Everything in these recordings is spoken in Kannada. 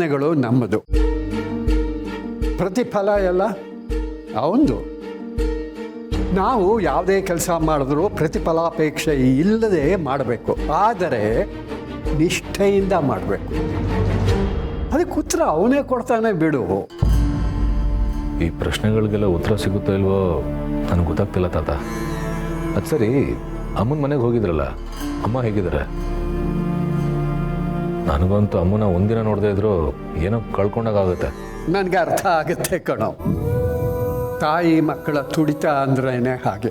ಗಳು ನಮ್ಮದು, ಪ್ರತಿಫಲ ಎಲ್ಲ ಅವಂದು. ನಾವು ಯಾವುದೇ ಕೆಲಸ ಮಾಡಿದ್ರೂ ಪ್ರತಿಫಲಾಪೇಕ್ಷೆ ಇಲ್ಲದೆ ಮಾಡಬೇಕು, ಆದರೆ ನಿಷ್ಠೆಯಿಂದ ಮಾಡಬೇಕು. ಅದಕ್ಕೆ ಉತ್ತರ ಅವನೇ ಕೊಡ್ತಾನೆ ಬಿಡು. ಈ ಪ್ರಶ್ನೆಗಳಿಗೆಲ್ಲ ಉತ್ತರ ಸಿಗುತ್ತೋ ಇಲ್ವೋ ನನಗೆ ಗೊತ್ತಾಗ್ತಿಲ್ಲ ತಾತ. ಅದು ಸರಿ, ಅಮ್ಮನ ಮನೆಗೆ ಹೋಗಿದ್ರಲ್ಲ, ಅಮ್ಮ ಹೇಗಿದ್ದಾರೆ? ನನಗಂತೂ ಅಮ್ಮನ ಒಂದಿನ ನೋಡದೇ ಇದ್ರು ಏನೋ ಕಳ್ಕೊಂಡಾಗುತ್ತೆ. ನನಗೆ ಅರ್ಥ ಆಗುತ್ತೆ ಕಣೋ. ತಾಯಿ ಮಕ್ಕಳ ತುಡಿತ ಅಂದ್ರೇ ಹಾಗೆ.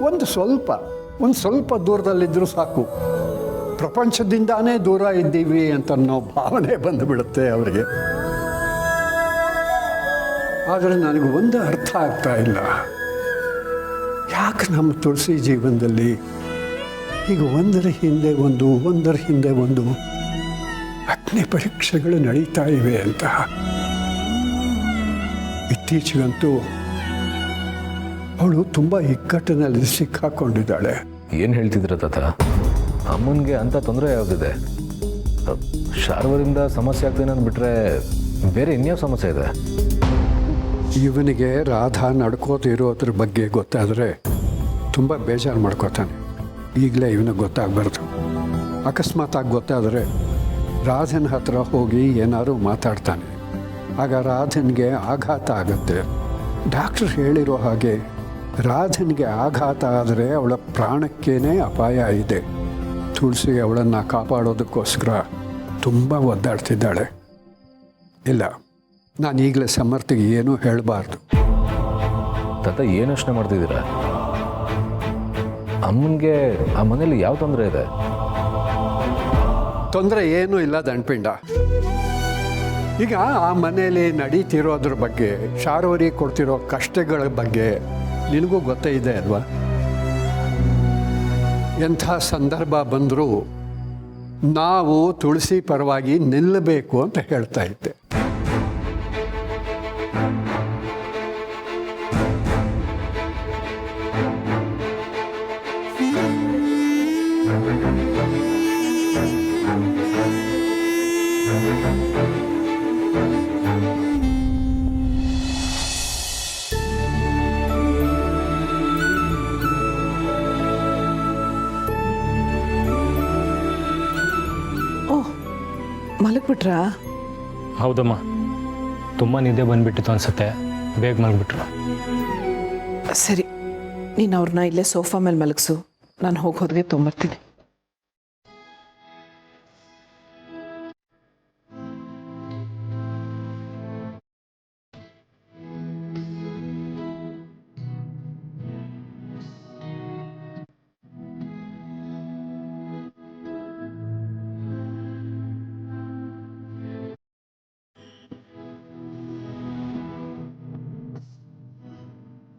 ಒಂದು ಸ್ವಲ್ಪ ದೂರದಲ್ಲಿದ್ದರೂ ಸಾಕು, ಪ್ರಪಂಚದಿಂದಾನೇ ದೂರ ಇದ್ದೀವಿ ಅಂತ ಅನ್ನೋ ಭಾವನೆ ಬಂದುಬಿಡುತ್ತೆ ಅವರಿಗೆ. ಆದರೆ ನನಗೆ ಒಂದು ಅರ್ಥ ಆಗ್ತಾ ಇಲ್ಲ, ಯಾಕೆ ನಮ್ಮ ತುಳಸಿ ಜೀವನದಲ್ಲಿ ಈಗ ಒಂದರ ಹಿಂದೆ ಒಂದು ಅಗ್ನಿ ಪರೀಕ್ಷೆಗಳು ನಡೀತಾ ಇವೆ ಅಂತ. ಇತ್ತೀಚೆಗಂತೂ ಅವಳು ತುಂಬ ಇಕ್ಕಟ್ಟಿನಲ್ಲಿ ಸಿಕ್ಕಾಕೊಂಡಿದ್ದಾಳೆ. ಏನು ಹೇಳ್ತಿದ್ರ ತಾತ? ಅಮ್ಮನಿಗೆ ಅಂತ ತೊಂದರೆ ಯಾವುದಿದೆ? ಶಾರ್ವರಿಂದ ಸಮಸ್ಯೆ ಆಗ್ತೇನೆ ಅಂದ್ಬಿಟ್ರೆ ಬೇರೆ ಇನ್ಯಾವ ಸಮಸ್ಯೆ ಇದೆ? ಇವನಿಗೆ ರಾಧಾ ನಡ್ಕೋತಿರೋದ್ರ ಬಗ್ಗೆ ಗೊತ್ತಾದರೆ ತುಂಬ ಬೇಜಾರು ಮಾಡ್ಕೋತಾನೆ. ಈಗಲೇ ಇವನಿಗೆ ಗೊತ್ತಾಗಬಾರ್ದು. ಅಕಸ್ಮಾತಾಗಿ ಗೊತ್ತಾದರೆ ರಾಧನ ಹತ್ರ ಹೋಗಿ ಏನಾದ್ರು ಮಾತಾಡ್ತಾನೆ. ಆಗ ರಾಧನ್ಗೆ ಆಘಾತ ಆಗುತ್ತೆ. ಡಾಕ್ಟ್ರ್ ಹೇಳಿರೋ ಹಾಗೆ ರಾಧನ್ಗೆ ಆಘಾತ ಆದರೆ ಅವಳ ಪ್ರಾಣಕ್ಕೇನೆ ಅಪಾಯ ಇದೆ. ತುಳಸಿ ಅವಳನ್ನು ಕಾಪಾಡೋದಕ್ಕೋಸ್ಕರ ತುಂಬ ಒದ್ದಾಡ್ತಿದ್ದಾಳೆ. ಇಲ್ಲ, ನಾನು ಈಗಲೇ ಸಮರ್ಥಿಗೆ ಏನೂ ಹೇಳಬಾರ್ದು. ತಾತ ಏನು ಯೋಚನೆ ಮಾಡ್ತಿದ್ದೀರಾ? ಅಮ್ಮನಿಗೆ ಆ ಮನೇಲಿ ಯಾವ ತೊಂದರೆ ಇದೆ? ತೊಂದರೆ ಏನೂ ಇಲ್ಲ ದಂಡ್ಪಿಂಡ. ಈಗ ಆ ಮನೆಯಲ್ಲಿ ನಡೀತಿರೋದ್ರ ಬಗ್ಗೆ, ಶಾರ್ವರಿ ಕೊಡ್ತಿರೋ ಕಷ್ಟಗಳ ಬಗ್ಗೆ ನಿನಗೂ ಗೊತ್ತೇ ಇದೆ ಅಲ್ವಾ? ಎಂಥ ಸಂದರ್ಭ ಬಂದರೂ ನಾವು ತುಳಸಿ ಪರವಾಗಿ ನಿಲ್ಲಬೇಕು ಅಂತ ಹೇಳ್ತಾ ಇದ್ದೆ. ಮಲಗ್ಬಿಟ್ರಾ? ಹೌದಮ್ಮ, ತುಂಬ ನಿದ್ದೆ ಬಂದುಬಿಟ್ಟಿತ್ತು ಅನಿಸುತ್ತೆ, ಬೇಗ ಮಲಗ್ಬಿಟ್ರು. ಸರಿ, ನೀನು ಅವ್ರನ್ನ ಇಲ್ಲೇ ಸೋಫಾ ಮೇಲೆ ಮಲಗಿಸು, ನಾನು ಹೋಗಿ ಹೊರಗೆ ತೊಗೊಂಬರ್ತೀನಿ.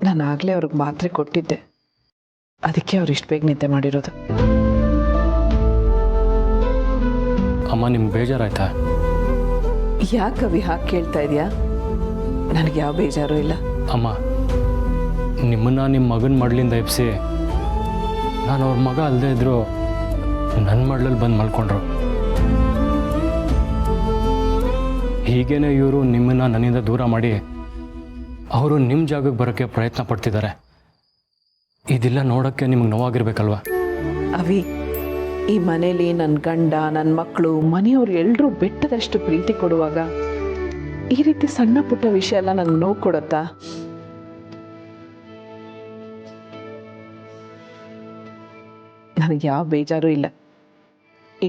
ನಾನು ಆಗಲೇ ಅವ್ರಿಗೆ ಮಾತ್ರೆ ಕೊಟ್ಟಿದ್ದೆ, ಅದಕ್ಕೆ ಅವ್ರು ಇಷ್ಟು ಬೇಗ ನಿದ್ದೆ ಮಾಡಿರೋದು. ಅಮ್ಮ, ನಿಮ್ಗೆ ಬೇಜಾರಾಯ್ತಾ? ಯಾಕೆ ಅವಿ ಹಾಗೆ ಕೇಳ್ತಾ ಇದೆಯಾ? ನನಗೆ ಯಾವ ಬೇಜಾರು ಇಲ್ಲ. ಅಮ್ಮ, ನಿಮ್ಮನ್ನು ನಿಮ್ಮ ಮಗನ ಮಡ್ಲಿಂದ ಎಬ್ಸಿ ನಾನು ಅವ್ರ ಮಗ ಅಲ್ಲದೆ ಇದ್ದರು ನನ್ನ ಮಡ್ಲಲ್ಲಿ ಬಂದು ಮಲ್ಕೊಂಡ್ರು. ಹೀಗೇನೆ ಇವರು ನಿಮ್ಮನ್ನು ನನ್ನಿಂದ ದೂರ ಮಾಡಿ ಅವರು ನಿಮ್ಮ ಜಾಗಕ್ಕೆ ಬರೋಕ್ಕೆ ಪ್ರಯತ್ನ ಪಡ್ತಿದ್ದಾರೆ. ಇದೆಲ್ಲ ನೋಡೋಕ್ಕೆ ನಿಮಗೆ ನೋವಾಗಿರ್ಬೇಕಲ್ವ? ಅವಿ, ಈ ಮನೇಲಿ ನನ್ನ ಗಂಡ, ನನ್ನ ಮಕ್ಕಳು, ಮನೆಯವ್ರು ಎಲ್ಲರೂ ಬೆಟ್ಟದಷ್ಟು ಪ್ರೀತಿ ಕೊಡುವಾಗ ಈ ರೀತಿ ಸಣ್ಣ ಪುಟ್ಟ ವಿಷಯ ಎಲ್ಲ ನಂಗೆ ನೋವು ಕೊಡುತ್ತಾ? ನನಗೆ ಯಾವ ಬೇಜಾರು ಇಲ್ಲ.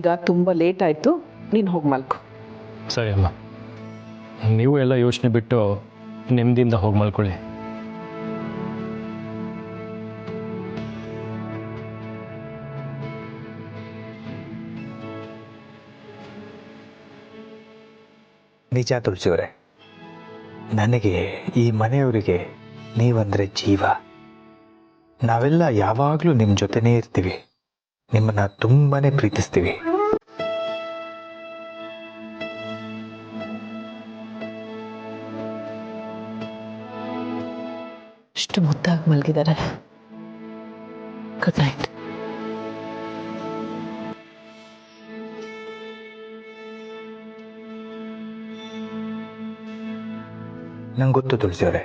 ಈಗ ತುಂಬ ಲೇಟ್ ಆಯಿತು, ನೀನು ಹೋಗಿ ಮಲ್ಕೊ. ಸರಿ ಅಮ್ಮ, ನೀವು ಎಲ್ಲ ಯೋಚನೆ ಬಿಟ್ಟು ನೆಮ್ಮದಿಯಿಂದ ಹೋಗಿ ಮಲ್ಕೊಳ್ಳಿ. ನಿಜ ತುಳಸಿಯವರೇ, ನನಗೆ ಈ ಮನೆಯವರಿಗೆ ನೀವಂದರೆ ಜೀವ. ನಾವೆಲ್ಲ ಯಾವಾಗಲೂ ನಿಮ್ಮ ಜೊತೆನೇ ಇರ್ತೀವಿ, ನಿಮ್ಮನ್ನು ತುಂಬಾ ಪ್ರೀತಿಸ್ತೀವಿ. ಇಷ್ಟು ಮುದ್ದಾಗಿ ಮಲಗಿದ್ದಾರೆ. Good night. ನಂಗೆ ಗೊತ್ತು ತುಳಸಿಯವರೇ,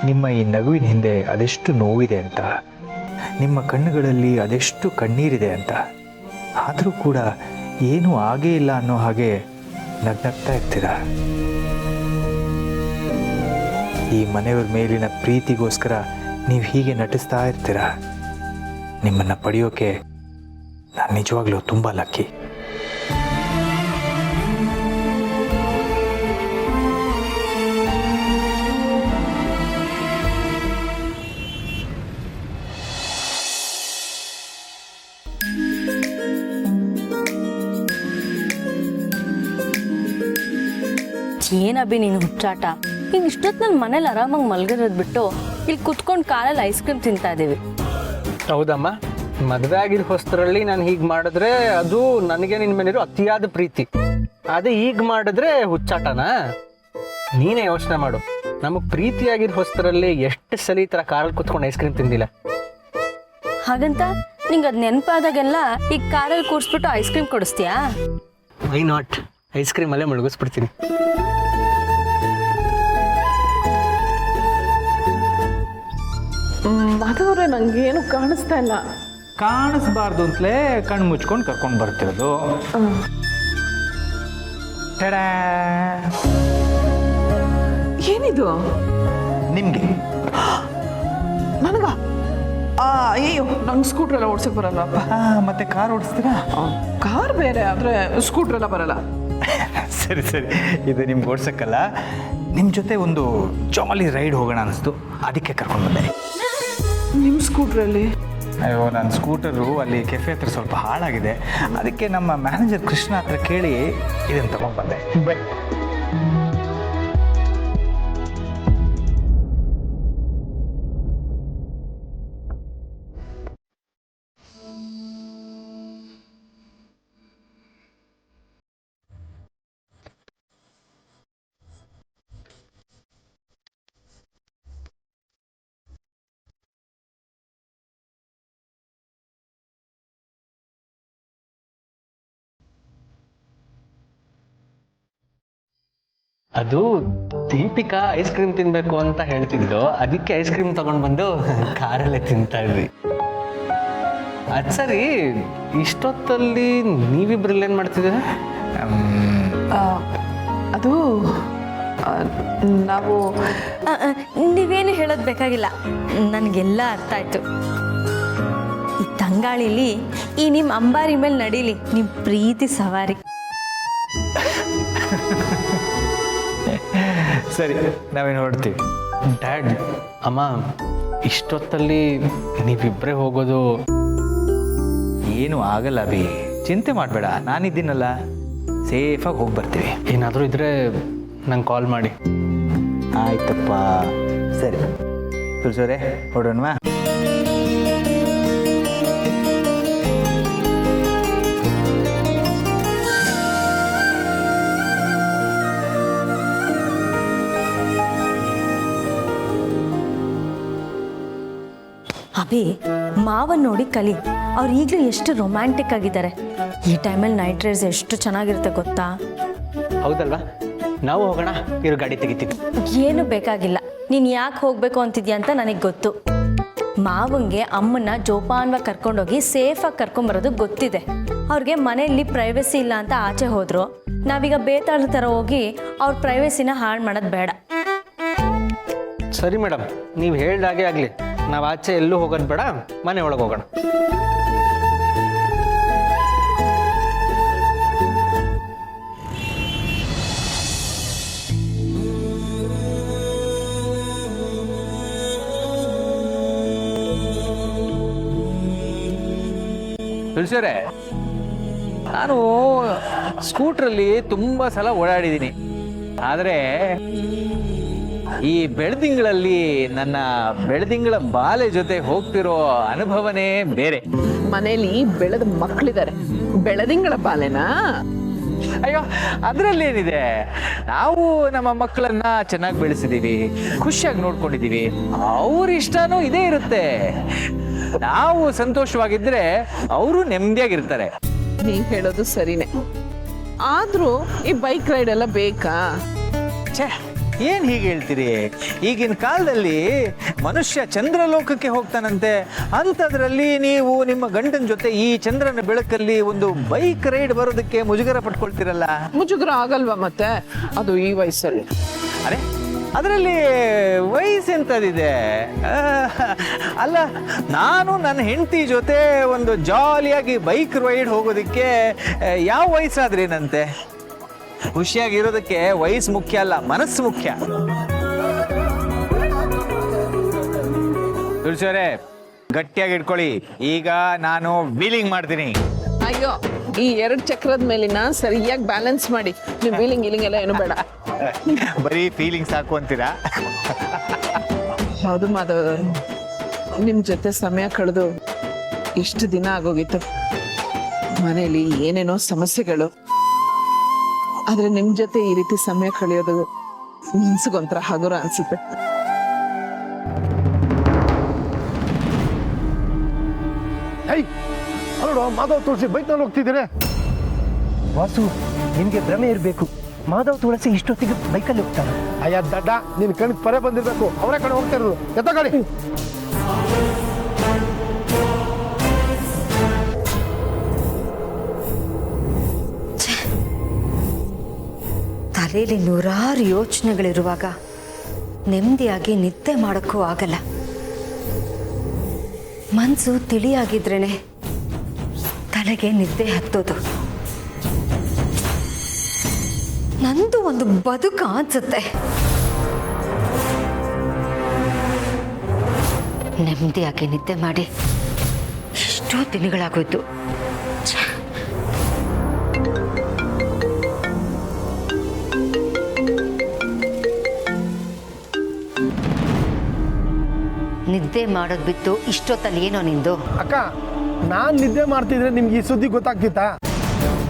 ನಿಮ್ಮ ಈ ನಗುವಿನ ಹಿಂದೆ ಅದೆಷ್ಟು ನೋವಿದೆ ಅಂತ, ನಿಮ್ಮ ಕಣ್ಣುಗಳಲ್ಲಿ ಅದೆಷ್ಟು ಕಣ್ಣೀರಿದೆ ಅಂತ. ಆದರೂ ಕೂಡ ಏನೂ ಆಗೇ ಇಲ್ಲ ಅನ್ನೋ ಹಾಗೆ ನಗ್ನಗ್ತಾ ಇರ್ತೀರ. ಈ ಮನೆಯವ್ರ ಮೇಲಿನ ಪ್ರೀತಿಗೋಸ್ಕರ ನೀವು ಹೀಗೆ ನಟಿಸ್ತಾ ಇರ್ತೀರ. ನಿಮ್ಮನ್ನು ಪಡೆಯೋಕೆ ನಾನು ನಿಜವಾಗ್ಲೂ ತುಂಬ ಲಕ್ಕಿ. ಏನಬ್ಬಿ ನೀನು ಹುಚ್ಚಾಟ. ಈಗ ಇಷ್ಟೊತ್ತು ನನ್ನ ಮನೇಲಿ ಆರಾಮಾಗಿ ಮಲ್ಗಿರೋದು ಬಿಟ್ಟು ಇಲ್ಲಿ ಕುತ್ಕೊಂಡು ಕಾಲಲ್ಲಿ ಐಸ್ ಕ್ರೀಮ್ ತಿಂತಾ ಇದ್ದೀವಿ. ಹೌದಮ್ಮ, ಮದುವೆ ಆಗಿರೋ ಹೊಸ್ತರಲ್ಲಿ ನಾನು ಹೀಗೆ ಮಾಡಿದ್ರೆ ಅದು ನನಗೆ ನಿನ್ನ ಮೇಲಿರೋ ಅತಿಯಾದ ಪ್ರೀತಿ. ಅದೇ ಈಗ ಮಾಡಿದ್ರೆ ಹುಚ್ಚಾಟನಾ? ನೀನೇ ಯೋಚನೆ ಮಾಡು, ನಮಗೆ ಪ್ರೀತಿಯಾಗಿರೋ ಹೊಸ್ತರಲ್ಲಿ ಎಷ್ಟು ಸಲ ಈ ಥರ ಕಾರಲ್ಲಿ ಕುತ್ಕೊಂಡು ಐಸ್ ಕ್ರೀಮ್ ತಿಂದಿಲ್ಲ. ಹಾಗಂತ ನಿಂಗೆ ಅದು ನೆನಪಾದಾಗೆಲ್ಲ ಈಗ ಕಾರಲ್ಲಿ ಕೂರಿಸ್ಬಿಟ್ಟು ಐಸ್ ಕ್ರೀಮ್ ಕೊಡಿಸ್ತೀಯಾ? Why not? ಐಸ್ ಕ್ರೀಮ್ ಅಲ್ಲೇ ಮುಳುಗಿಸ್ಬಿಡ್ತೀನಿ. ಮಾಧವ್ರೆ, ನಂಗೇನು ಕಾಣಿಸ್ತಾ ಇಲ್ಲ. ಕಾಣಿಸ್ಬಾರ್ದು ಅಂತಲೇ ಕಣ್ಣು ಮುಚ್ಕೊಂಡು ಕರ್ಕೊಂಡು ಬರ್ತಿರೋದು. ಟಡಾ! ಏನಿದು ನಿಮಗೆ ನನಗ? ಅಯ್ಯೋ, ನಂಗೆ ಸ್ಕೂಟ್ರ್ ಎಲ್ಲ ಓಡ್ಸಕ್ ಬರಲ್ಲಪ್ಪ. ಮತ್ತೆ ಕಾರ್ ಓಡಿಸ್ತೀರಾ? ಕಾರ್ ಬೇರೆ, ಆದರೆ ಸ್ಕೂಟ್ರ್ ಎಲ್ಲ ಬರಲ್ಲ. ಸರಿ ಸರಿ, ಇದು ನಿಮ್ಗೆ ಓಡ್ಸಕ್ಕಲ್ಲ, ನಿಮ್ಮ ಜೊತೆ ಒಂದು ಜಾಲಿ ರೈಡ್ ಹೋಗೋಣ ಅನಿಸ್ತು, ಅದಕ್ಕೆ ಕರ್ಕೊಂಡು ಬಂದೆ. ನಿಮ್ಮ ಸ್ಕೂಟ್ರಲ್ಲಿ? ಅಯ್ಯೋ, ನನ್ನ ಸ್ಕೂಟರು ಅಲ್ಲಿ ಕೆಫೆ ಹತ್ರ ಸ್ವಲ್ಪ ಹಾಳಾಗಿದೆ, ಅದಕ್ಕೆ ನಮ್ಮ ಮ್ಯಾನೇಜರ್ ಕೃಷ್ಣ ಹತ್ರ ಕೇಳಿ ಇದನ್ನು ತಗೊಂಡ್ಬಂದೆ. ಬೈ. ಅದು ದೀಪಿಕಾ ಐಸ್ ಕ್ರೀಮ್ ತಿನ್ಬೇಕು ಅಂತ ಹೇಳ್ತಿದ್ದು, ಅದಕ್ಕೆ ಐಸ್ ಕ್ರೀಮ್ ತಗೊಂಡು ಬಂದು ಕಾರಲ್ಲೇ ತಿಂತಾ ಇದ್ವಿ. ಅದು ಸರಿ, ಇಷ್ಟೊತ್ತಲ್ಲಿ ನೀವಿಬ್ರಲ್ಲಿ ಏನು ಮಾಡ್ತಿದ್ದೀರಾ? ಅದು ನಾವು ನೀವೇನು ಹೇಳೋದು ಬೇಕಾಗಿಲ್ಲ, ನನಗೆಲ್ಲ ಅರ್ಥ ಆಯ್ತು. ಈ ತಂಗಾಳಿಲಿ ಈ ನಿಮ್ಮ ಅಂಬಾರಿ ಮೇಲೆ ನಡೀಲಿ ನಿಮ್ಮ ಪ್ರೀತಿ ಸವಾರಿ. ಸರಿ, ನಾವೇನು ಹೊರಡ್ತೀವಿ. ಡ್ಯಾಡ್, ಅಮ್ಮ, ಇಷ್ಟೊತ್ತಲ್ಲಿ ನೀವಿಬ್ಬರೇ ಹೋಗೋದು? ಏನೂ ಆಗಲ್ಲ ಅಭಿ, ಚಿಂತೆ ಮಾಡಬೇಡ, ನಾನಿದ್ದೀನಲ್ಲ, ಸೇಫಾಗಿ ಹೋಗಿ ಬರ್ತೀವಿ. ಏನಾದರೂ ಇದ್ದರೆ ನಂಗೆ ಕಾಲ್ ಮಾಡಿ. ಆಯ್ತಪ್ಪ, ಸರಿ ತುಳಸೋರೆ, ಹೊರಡೋಣವಾ? ಅಭಿ, ಮಾವನ್ ನೋಡಿ ಕಲಿ. ಅವ್ರು ಈಗಲೂ ಎಷ್ಟು ರೊಮ್ಯಾಂಟಿಕ್ ಆಗಿದ್ದಾರೆ. ಈ ಟೈಮಲ್ಲಿ ನೈಟ್ ರೈಡ್ಸ್ ಎಷ್ಟು ಚೆನ್ನಾಗಿರುತ್ತೆ ಗೊತ್ತಾ? ಹೌದಲ್ವಾ? ನಾವು ಹೋಗೋಣ, ಇವ್ರ ಗಾಡಿ ತೆಗಿತೀವಿ. ಏನು ಬೇಕಾಗಿಲ್ಲ, ನೀನು ಯಾಕೆ ಹೋಗಬೇಕು ಅಂತಿದ್ಯಾ ಅಂತ ನನಗೆ ಗೊತ್ತು. ಮಾವಂಗೆ ಅಮ್ಮನ್ನ ಜೋಪಾನವಾಗಿ ಕರ್ಕೊಂಡೋಗಿ ಸೇಫಾಗಿ ಕರ್ಕೊಂಬರೋದು ಗೊತ್ತಿದೆ. ಅವ್ರಿಗೆ ಮನೆಯಲ್ಲಿ ಪ್ರೈವಸಿ ಇಲ್ಲ ಅಂತ ಆಚೆ ಹೋದ್ರು. ನಾವೀಗ ಬೇತಾಳ ಥರ ಹೋಗಿ ಅವ್ರ ಪ್ರೈವಸಿನ ಹಾಳು ಮಾಡೋದು ಬೇಡ. ಸರಿ ಮೇಡಮ್, ನೀವು ಹೇಳ್ದಾಗೆ ಆಗಲಿ. ನಾವು ಆಚೆ ಎಲ್ಲೂ ಹೋಗೋದು ಬೇಡ, ಮನೆ ಒಳಗೆ ಹೋಗೋಣ. ತುಳಸಿಯವರೇ, ನಾನು ಸ್ಕೂಟ್ರಲ್ಲಿ ತುಂಬ ಸಲ ಓಡಾಡಿದ್ದೀನಿ, ಆದರೆ ಈ ಬೆಳದಿಂಗಳಲ್ಲಿ ನನ್ನ ಬೆಳದಿಂಗಳ ಬಾಲೆ ಜೊತೆ ಹೋಗ್ತಿರೋ ಅನುಭವನೇ ಬೇರೆ. ಮನೇಲಿ ಬೆಳೆದ ಮಕ್ಕಳಿದ್ದಾರೆ, ಬೆಳದಿಂಗಳ ಬಾಲೆನಾ? ಅಯ್ಯೋ, ಅದರಲ್ಲೇನಿದೆ, ನಾವು ನಮ್ಮ ಮಕ್ಕಳನ್ನ ಚೆನ್ನಾಗಿ ಬೆಳೆಸಿದೀವಿ, ಖುಷಿಯಾಗಿ ನೋಡ್ಕೊಂಡಿದೀವಿ, ಅವ್ರ ಇಷ್ಟನೂ ಇದೇ ಇರುತ್ತೆ. ನಾವು ಸಂತೋಷವಾಗಿದ್ರೆ ಅವರು ನೆಮ್ಮದಿಯಾಗಿರ್ತಾರೆ. ನೀವ್ ಹೇಳೋದು ಸರಿನೇ, ಆದ್ರೂ ಈ ಬೈಕ್ ರೈಡ್ ಎಲ್ಲ ಬೇಕಾ? ಛೇ, ಏನು ಹೀಗೆ ಹೇಳ್ತೀರಿ? ಈಗಿನ ಕಾಲದಲ್ಲಿ ಮನುಷ್ಯ ಚಂದ್ರಲೋಕಕ್ಕೆ ಹೋಗ್ತಾನಂತೆ, ಅಂಥದ್ರಲ್ಲಿ ನೀವು ನಿಮ್ಮ ಗಂಡನ ಜೊತೆ ಈ ಚಂದ್ರನ ಬೆಳಕಲ್ಲಿ ಒಂದು ಬೈಕ್ ರೈಡ್ ಬರೋದಕ್ಕೆ ಮುಜುಗರ ಪಟ್ಕೊಳ್ತೀರಲ್ಲ? ಮುಜುಗರ ಆಗಲ್ವಾ ಮತ್ತೆ, ಅದು ಈ ವಯಸ್ಸಲ್ಲಿ. ಅರೆ, ಅದರಲ್ಲಿ ವಯಸ್ಸೆಂಥದ್ದಿದೆ? ಅಲ್ಲ, ನಾನು ನನ್ನ ಹೆಂಡತಿ ಜೊತೆ ಒಂದು ಜಾಲಿಯಾಗಿ ಬೈಕ್ ರೈಡ್ ಹೋಗೋದಕ್ಕೆ ಯಾವ ವಯಸ್ಸಾದ್ರೇನಂತೆ? ಖುಷಿಯಾಗಿರೋದಕ್ಕೆ ವಯಸ್ಸು ಮುಖ್ಯ ಅಲ್ಲ, ಮನಸ್ಸು ಮುಖ್ಯ. ತುಳಸಿಯವರೇ, ಗಟ್ಟಿಯಾಗಿ ಇಟ್ಕೊಳ್ಳಿ. ಈಗ ನಾನು ವೀಲಿಂಗ್ ಮಾಡ್ತೀನಿ. ಅಯ್ಯೋ, ಈ 2 ಚಕ್ರದ ಮೇಲಿನ ಸರಿಯಾಗಿ ಬ್ಯಾಲೆನ್ಸ್ ಮಾಡಿ. ನೀವು ವೀಲಿಂಗ್ ಗೀಲಿಂಗ್ ಎಲ್ಲ ಏನು ಬೇಡ. ಬರೀ ಫೀಲಿಂಗ್ ಸಾಕು ಅಂತೀರಾ? ಹೌದು ಮಾಧವ್, ನಿಮ್ ಜೊತೆ ಸಮಯ ಕಳೆದು ಇಷ್ಟು ದಿನ ಆಗೋಗಿತ್ತು. ಮನೇಲಿ ಏನೇನೋ ಸಮಸ್ಯೆಗಳು, ಆದ್ರೆ ನಿಮ್ ಜೊತೆ ಈ ರೀತಿ ಸಮಯ ಕಳೆಯೋದು ಮನ್ಸಿಗೊಂಥರ ಹಗುರ ಅನ್ಸುತ್ತೆ. ಅಲ್ಲೋ ಮಾಧವ್ ತುಳಸಿ ಬೈಕ್ನಲ್ಲಿ ಹೋಗ್ತಿದ್ದೀರಿ? ವಾಸು, ನಿಮ್ಗೆ ಭ್ರಮೆ ಇರಬೇಕು. ಮಾಧವ್ ತುಳಸಿ ಇಷ್ಟೊತ್ತಿಗೆ ಬೈಕಲ್ಲಿ ಹೋಗ್ತಾರೆ. ಅಯ್ಯ ದಡ್ಡ, ನಿನ್ ಕಣ್ ಪರೆ ಬಂದಿರ್ಬೇಕು, ಅವರೇ ಕಡೆ ಹೋಗ್ತಾ ಇರೋದು. ಎತ್ತ ಗಾಡಿ. ತಲೆಯಲ್ಲಿ 100 ಯೋಚನೆಗಳಿರುವಾಗ ನೆಮ್ಮದಿಯಾಗಿ ನಿದ್ದೆ ಮಾಡೋಕ್ಕೂ ಆಗಲ್ಲ. ಮನಸ್ಸು ತಿಳಿಯಾಗಿದ್ರೇನೆ ತಲೆಗೆ ನಿದ್ದೆ ಹತ್ತೋದು. ನಂದು ಒಂದು ಬದುಕು ಅನ್ಸುತ್ತೆ. ನೆಮ್ಮದಿಯಾಗಿ ನಿದ್ದೆ ಮಾಡಿ ಎಷ್ಟೋ ದಿನಗಳಾಗೋಯ್ತು. ನಿದ್ದೆ ಮಾಡೋದು ಬಿಟ್ಟು ಇಷ್ಟೊತ್ತಲ್ಲಿ ಏನೋ ನಿಂದು? ಅಕ್ಕ, ನಾನ್ ನಿದ್ದೆ ಮಾಡ್ತಿದ್ರೆ ನಿಮ್ಗೆ ಈ ಸುದ್ದಿ ಗೊತ್ತಾಗ್ತಿತ್ತಾ?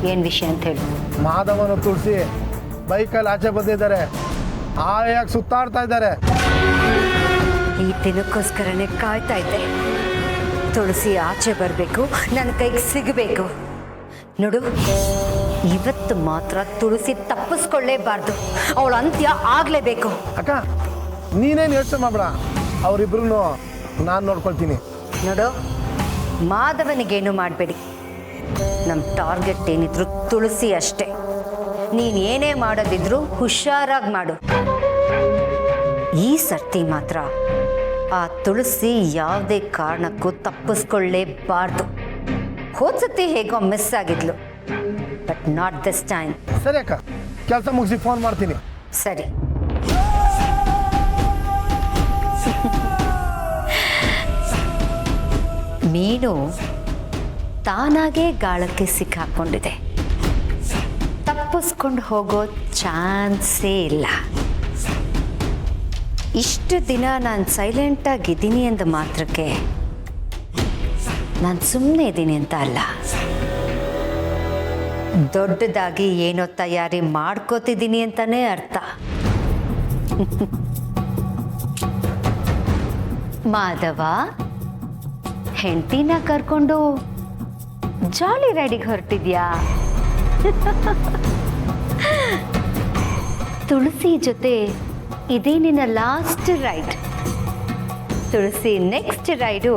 ಏನ್ ವಿಷಯ ಅಂತ ಹೇಳಿ. ಮಾಧವನ ತುಳಸಿ ಬೈಕಲ್ಲಿ ಆಚೆ ಬಂದಿದ್ದಾರೆ, ಆಯಾಗಿ ಸುತ್ತಾಡ್ತಾ ಇದ್ದಾರೆ. ಈ ದಿನಕ್ಕೋಸ್ಕರನೇ ಕಾಯ್ತಾ ಇದ್ದೆ. ತುಳಸಿ ಆಚೆ ಬರಬೇಕು, ನನ್ನ ಕೈಗೆ ಸಿಗಬೇಕು. ನೋಡು, ಇವತ್ತು ಮಾತ್ರ ತುಳಸಿ ತಪ್ಪಿಸ್ಕೊಳ್ಳೇಬಾರ್ದು. ಅವಳ ಅಂತ್ಯ ಆಗ್ಲೇಬೇಕು. ಅಕ್ಕ, ನೀನೇನು ಯೋಚನೆ ಮಾಡ್ಬೇಡ, ಅವರಿಬ್ರು ನಾನು ನೋಡ್ಕೊಳ್ತೀನಿ. ನೋಡು, ಮಾಧವನಿಗೇನು ಮಾಡಬೇಡಿ. ನಮ್ಮ ಟಾರ್ಗೆಟ್ ಏನಿದ್ರು ತುಳಸಿ ಅಷ್ಟೇ. ನೀನು ಏನೇ ಮಾಡೋದಿದ್ರು ಹುಷಾರಾಗಿ ಮಾಡು. ಈ ಸರ್ತಿ ಮಾತ್ರ ಆ ತುಳಸಿ ಯಾವುದೇ ಕಾರಣಕ್ಕೂ ತಪ್ಪಿಸ್ಕೊಳ್ಳೇಬಾರ್ದು. ಹೋದ್ಸತಿ ಹೇಗೋ ಮಿಸ್ ಆಗಿದ್ಲು, ಬಟ್ ನಾಟ್ ದಿಸ್ ಟೈಮ್. ಸರಿ ಅಕ್ಕ, ಕೆಲಸ ಮುಗಿಸಿ ಫೋನ್ ಮಾಡ್ತೀನಿ. ಸರಿ. ಮೀನು ತಾನಾಗೇ ಗಾಳಕ್ಕೆ ಸಿಕ್ಕಾಕೊಂಡಿದೆ. ತಪ್ಪಿಸ್ಕೊಂಡು ಹೋಗೋ ಚಾನ್ಸೇ ಇಲ್ಲ. ಇಷ್ಟು ದಿನ ನಾನು ಸೈಲೆಂಟಾಗಿದ್ದೀನಿ ಅಂದ ಮಾತ್ರಕ್ಕೆ ನಾನು ಸುಮ್ಮನೆ ಇದ್ದೀನಿ ಅಂತ ಅಲ್ಲ. ದೊಡ್ಡದಾಗಿ ಏನೋ ತಯಾರಿ ಮಾಡ್ಕೋತಿದ್ದೀನಿ ಅಂತಾನೆ ಅರ್ಥ. ಮಾಧವ, ಹೆಂಡತಿನ ಕರ್ಕೊಂಡು ಜಾಲಿ ರೈಡಿಗೆ ಹೊರಟಿದ್ಯಾ? ತುಳಸಿ ಜೊತೆ ಇದೇ ನಿನ್ನ ಲಾಸ್ಟ್ ರೈಡ್. ತುಳಸಿ ನೆಕ್ಸ್ಟ್ ರೈಡು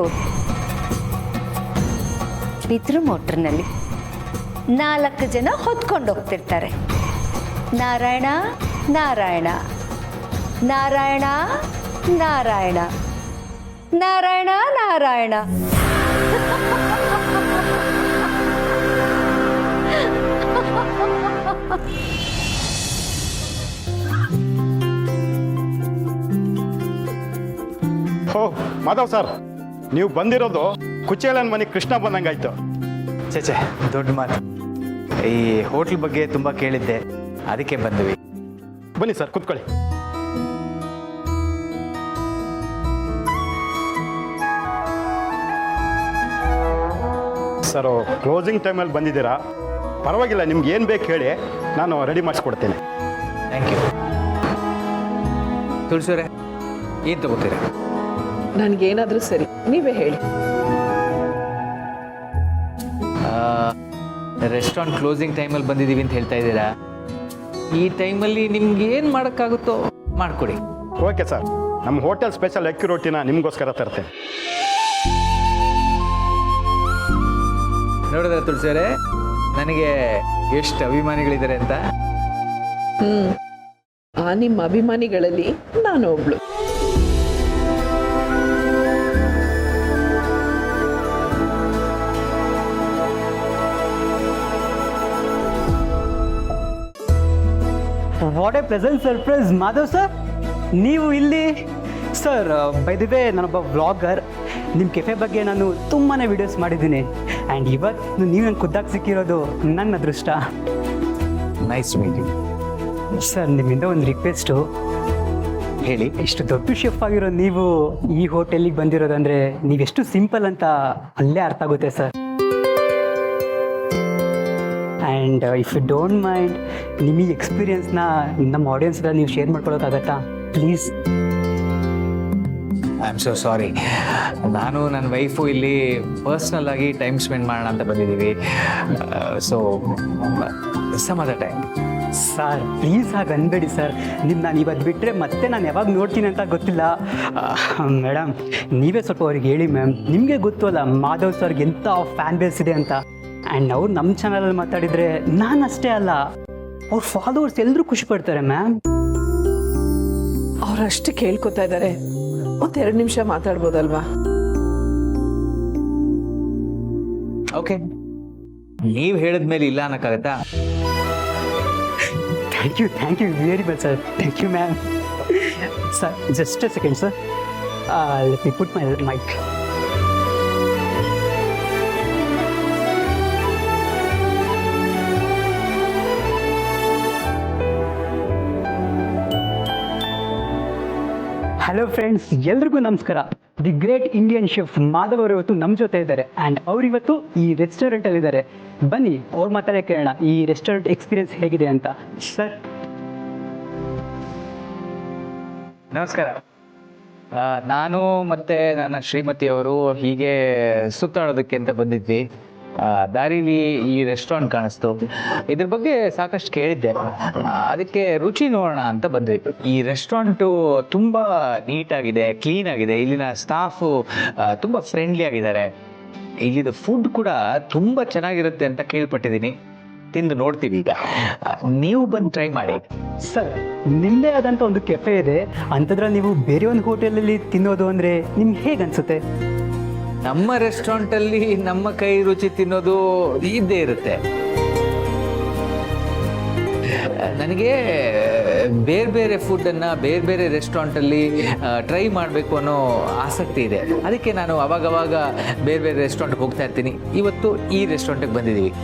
ಬಿದ್ರು ಮೋಟ್ರ್ನಲ್ಲಿ 4 ಜನ ಹೊತ್ಕೊಂಡು ಹೋಗ್ತಿರ್ತಾರೆ. ನಾರಾಯಣ ನಾರಾಯಣ ನಾರಾಯಣ ನಾರಾಯಣ ನಾರಾಯಣ ನಾರಾಯಣ. ಓ ಮಾಧವ್ ಸರ್, ನೀವು ಬಂದಿರೋದು ಕುಚೇಲನ್ ಮನೆ ಕೃಷ್ಣ ಬಂದಂಗಾಯ್ತು. ಚೇಚೆ, ದೊಡ್ಡ ಮಾತು. ಈ ಹೋಟ್ಲ್ ಬಗ್ಗೆ ತುಂಬ ಕೇಳಿದ್ದೆ, ಅದಕ್ಕೆ ಬಂದ್ವಿ. ಬನ್ನಿ ಸರ್, ಕೂತ್ಕೊಳ್ಳಿ. ಸರ್, ಕ್ಲೋಸಿಂಗ್ ಟೈಮಲ್ಲಿ ಬಂದಿದ್ದೀರಾ, ಪರವಾಗಿಲ್ಲ, ನಿಮ್ಗೆ ಏನು ಬೇಕು ಹೇಳಿ, ನಾನು ರೆಡಿ ಮಾಡಿಸ್ಕೊಡ್ತೇನೆ. Thank you. ತುಳಸಿಯವರೇ, ಏನು ತಗೋತೀರಾ? ನನ್ಗೇನಾದ್ರೂ ಸರಿ, ನೀವೇ ಹೇಳಿ. ರೆಸ್ಟೋರೆಂಟ್ ಕ್ಲೋಸಿಂಗ್ ಟೈಮಲ್ಲಿ ಬಂದಿದ್ದೀವಿ ಅಂತ ಹೇಳ್ತಾ ಇದ್ದೀರಾ. ಈ ಟೈಮಲ್ಲಿ ನಿಮ್ಗೆ ಏನು ಮಾಡೋಕ್ಕಾಗುತ್ತೋ ಮಾಡಿಕೊಡಿ. ಓಕೆ ಸರ್, ನಮ್ಮ ಹೋಟೆಲ್ ಸ್ಪೆಷಲ್ ಅಕ್ಕಿ ರೊಟ್ಟಿನ ನಿಮಗೋಸ್ಕರ ತರ್ತೇನೆ. ನೋಡಿದ್ರೆ ತುಳಸಿಯವರೇ, ನನಗೆ ಎಷ್ಟು ಅಭಿಮಾನಿಗಳಿದ್ದಾರೆ ಅಂತ. ಆ ನಿಮ್ಮ ಅಭಿಮಾನಿಗಳಲ್ಲಿ ನಾನು ಒಬ್ಳು. What A pleasant surprise Madhav sir, ನೀವು ಇಲ್ಲಿ. ಸರ್ ಬೈ ದಿ ವೇ, ನಾನೊಬ್ಬ ವ್ಲಾಗರ್. ನಿಮ್ಮ ಕೆಫೆ ಬಗ್ಗೆ ನಾನು ತುಂಬಾ ವೀಡಿಯೋಸ್ ಮಾಡಿದ್ದೀನಿ ಆ್ಯಂಡ್ ಇವತ್ತು ನೀವು ನಂಗೆ ಖುದ್ದಾಗಿ ಸಿಕ್ಕಿರೋದು ನನ್ನ ಅದೃಷ್ಟ. Nice meeting. ಸರ್ ನಿಮ್ಮಿಂದ ಒಂದು ರಿಕ್ವೆಸ್ಟು. ಹೇಳಿ. ಇಷ್ಟು ದೊಡ್ಡ ಶೆಫ್ ಆಗಿರೋ ನೀವು ಈ ಹೋಟೆಲಿಗೆ ಬಂದಿರೋದಂದರೆ ನೀವೆಷ್ಟು ಸಿಂಪಲ್ ಅಂತ ಅಲ್ಲೇ ಅರ್ಥ ಆಗುತ್ತೆ sir. And if you don't mind, ನಿಮಗೆ ಎಕ್ಸ್ಪೀರಿಯನ್ಸ್ನ ನಮ್ಮ ಆಡಿಯನ್ಸ್ ಹತ್ರ ನೀವು ಶೇರ್ ಮಾಡ್ಕೊಳ್ಳೋಕ್ಕಾಗತ್ತಾ please? I am so sorry. ನಾನು ನನ್ನ ವೈಫು ಇಲ್ಲಿ ಪರ್ಸ್ನಲ್ ಆಗಿ ಟೈಮ್ ಸ್ಪೆಂಡ್ ಮಾಡೋಣ ಅಂತ ಬಂದಿದ್ದೀವಿ. So some other time. Sir please ಹಾಗೆ ಅನ್ಬೇಡಿ ಸರ್. ನಾನು ಇವತ್ತು ಬಿಟ್ಟರೆ ಮತ್ತೆ ನಾನು ಯಾವಾಗ ನೋಡ್ತೀನಿ ಅಂತ ಗೊತ್ತಿಲ್ಲ. ಮೇಡಮ್ ನೀವೇ ಸ್ವಲ್ಪ ಅವ್ರಿಗೆ ಹೇಳಿ ಮ್ಯಾಮ್. ನಿಮಗೆ ಗೊತ್ತು ಅಲ್ಲ ಮಾಧವ್ ಸರ್ಗೆ ಎಂಥ ಫ್ಯಾನ್ ಬೇಸ್ ಇದೆ ಅಂತ. ಆ್ಯಂಡ್ ಅವ್ರು ನಮ್ಮ ಚಾನಲಲ್ಲಿ ಮಾತಾಡಿದರೆ ನಾನು ಅಷ್ಟೇ ಅಲ್ಲ, ಅವ್ರ ಫಾಲೋವರ್ಸ್ ಎಲ್ಲರೂ ಖುಷಿ ಪಡ್ತಾರೆ ಮ್ಯಾಮ್. ಅವರಷ್ಟು ಕೇಳ್ಕೊತಾ ಇದ್ದಾರೆ, ಒಂದೆರಡು ನಿಮಿಷ ಮಾತಾಡ್ಬೋದಲ್ವಾ? ಓಕೆ, ನೀವು ಹೇಳಿದ್ಮೇಲೆ ಇಲ್ಲ ಅನ್ನೋಕ್ಕಾಗತ್ತಾ? Thank you very much sir. Thank you ma'am. Sir just a second sir, let me put my mic. Hello friends, ಎಲ್ರಿಗೂ ನಮಸ್ಕಾರ. The great Indian chef Madhav ಅವರು ಇವತ್ತು ನಮ್ಮ ಜೊತೆ ಇದ್ದಾರೆ ಆ್ಯಂಡ್ ಅವರಿವತ್ತು ಈ ರೆಸ್ಟೋರೆಂಟಲ್ಲಿದ್ದಾರೆ. ಬನ್ನಿ ಅವ್ರ ಮಾತಾಡೋಕೆ ಕೇಳೋಣ ಈ ರೆಸ್ಟೋರೆಂಟ್ ಎಕ್ಸ್ಪೀರಿಯನ್ಸ್ ಹೇಗಿದೆ ಅಂತ. ಸರ್ ನಮಸ್ಕಾರ. ನಾನು ಮತ್ತು ನನ್ನ ಶ್ರೀಮತಿಯವರು ಹೀಗೆ ಸುತ್ತಾಡೋದಕ್ಕೆ ಅಂತ ಬಂದಿದ್ವಿ. ದಾರಿಲಿ ಈ ರೆಸ್ಟೋರೆಂಟ್ ಕಾಣಿಸ್ತು. ಇದ್ರ ಬಗ್ಗೆ ಸಾಕಷ್ಟು ಕೇಳಿದ್ದೆ, ಅದಕ್ಕೆ ರುಚಿ ನೋಡೋಣ ಅಂತ ಬಂದ್ವಿ. ಈ ರೆಸ್ಟೋರೆಂಟು ತುಂಬ ನೀಟಾಗಿದೆ, ಕ್ಲೀನ್ ಆಗಿದೆ. ಇಲ್ಲಿನ ಸ್ಟಾಫು ತುಂಬ ಫ್ರೆಂಡ್ಲಿ ಆಗಿದ್ದಾರೆ. ಇಲ್ಲಿದು ಫುಡ್ ಕೂಡ ತುಂಬ ಚೆನ್ನಾಗಿರುತ್ತೆ ಅಂತ ಕೇಳ್ಪಟ್ಟಿದ್ದೀನಿ. ತಿಂದು ನೋಡ್ತೀವಿ ಈಗ. ನೀವು ಬಂದು ಟ್ರೈ ಮಾಡಿ. ಸರ್ ನಿಮ್ಮದೇ ಆದಂಥ ಒಂದು ಕೆಫೆ ಇದೆ, ಅಂಥದ್ರಲ್ಲಿ ನೀವು ಬೇರೆ ಒಂದು ಹೋಟೆಲಲ್ಲಿ ತಿನ್ನೋದು ಅಂದರೆ ನಿಮ್ಗೆ ಹೇಗೆ ಅನಿಸುತ್ತೆ? ನಮ್ಮ ರೆಸ್ಟೋರೆಂಟಲ್ಲಿ ನಮ್ಮ ಕೈ ರುಚಿ ತಿನ್ನೋದು ಇದ್ದೇ ಇರುತ್ತೆ. ನನಗೆ ಬೇರೆ ಬೇರೆ ಫುಡ್ಡನ್ನು ಬೇರೆ ಬೇರೆ ರೆಸ್ಟೋರೆಂಟಲ್ಲಿ ಟ್ರೈ ಮಾಡಬೇಕು ಅನ್ನೋ ಆಸಕ್ತಿ ಇದೆ. ಅದಕ್ಕೆ ನಾನು ಅವಾಗವಾಗ ಬೇರೆ ಬೇರೆ ರೆಸ್ಟೋರೆಂಟ್ಗೆ ಹೋಗ್ತಾ ಇರ್ತೀನಿ. ಇವತ್ತು ಈ ರೆಸ್ಟೋರೆಂಟಿಗೆ ಬಂದಿದ್ದೀವಿ.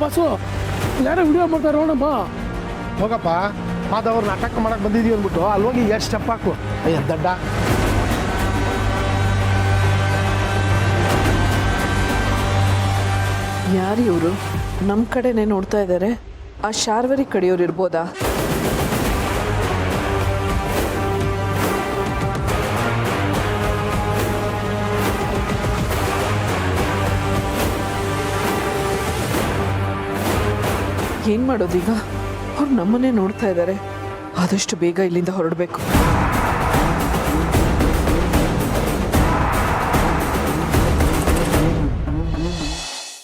ಬಸ್ಸು ಯಾರೋ ವಿಡಿಯೋ ಮಾಡ್ತಾರೆ ನೋಡಮ್ಮ. ಹೋಗಪ್ಪ, ಮಾಧವ್ರು ನಾಟಕ ಮಾಡಕ್ಕೆ ಬಂದಿದ್ದೀವಿ ಅಂದ್ಬಿಟ್ಟು ಅಲ್ಲಿ ಹೋಗಿ ಎಷ್ಟು ಸ್ಟೆಪ್ ಹಾಕು. ಅಯ್ಯ ದಡ್ಡ. ಯಾರು ಇವರು? ನಮ್ಮ ಕಡೆನೇ ನೋಡ್ತಾ ಇದ್ದಾರೆ. ಆ ಶಾರ್ವರಿ ಕಡೆಯವ್ರು ಇರ್ಬೋದಾ? ಏನು ಮಾಡೋದೀಗ? ಅವ್ರು ನಮ್ಮನ್ನೇ ನೋಡ್ತಾ ಇದ್ದಾರೆ. ಆದಷ್ಟು ಬೇಗ ಇಲ್ಲಿಂದ ಹೊರಡಬೇಕು.